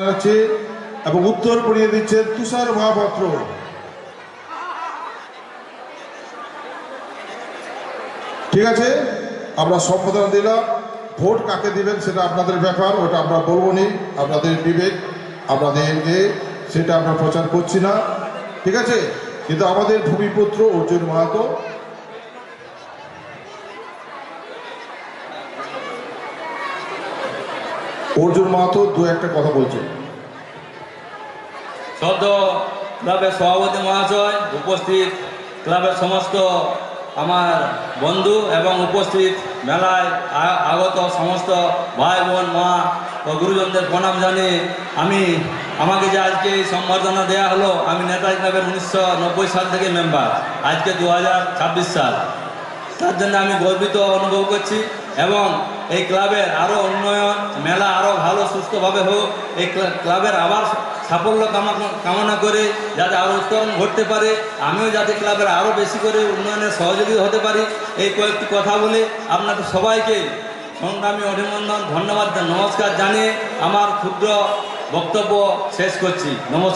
আছে এবং উত্তর পড়িয়ে দিচ্ছেন তুষার মহাপাত্র। ঠিক আছে, আমরা সম্বোধনা দিলাম। ভোট কাকে দিবেন সেটা আপনাদের ব্যাপার, ওটা আমরা বলবো নি, আপনাদের বিবেক, আপনাদেরকে সেটা আমরা প্রচার করছি না। ঠিক আছে, কিন্তু আমাদের ভূমিপুত্র অর্জুন মাহাতো দু একটা কথা বলছেন। সদ্য ক্লাবের সভাপতি মহাশয়, উপস্থিত ক্লাবের সমস্ত আমার বন্ধু এবং উপস্থিত মেলায় আগত সমস্ত ভাই বোন মা ও গুরুজনদের প্রণাম জানিয়ে আমাকে যে আজকে এই সম্বর্ধনা দেওয়া হলো, আমি নেতাজি ক্লাবের 1990 সাল থেকে মেম্বার, আজকে 2026 সাল। তার জন্য আমি গর্বিত অনুভব করছি এবং এই ক্লাবের আরও উন্নয়ন, মেলা আরও ভালো সুস্থভাবে হোক, এই ক্লাবের আবার সাফল্য কামনা করে যাতে আরও উত্তরণ ঘটতে পারে, আমিও যাতে ক্লাবের আরও বেশি করে উন্নয়নের সহযোগী হতে পারি, এই কয়েকটি কথা বলে আপনাদের সবাইকে সংগ্রামী অভিনন্দন, ধন্যবাদ, নমস্কার জানিয়ে আমার ক্ষুদ্র বক্তব্য শেষ করছি। নমস্কার।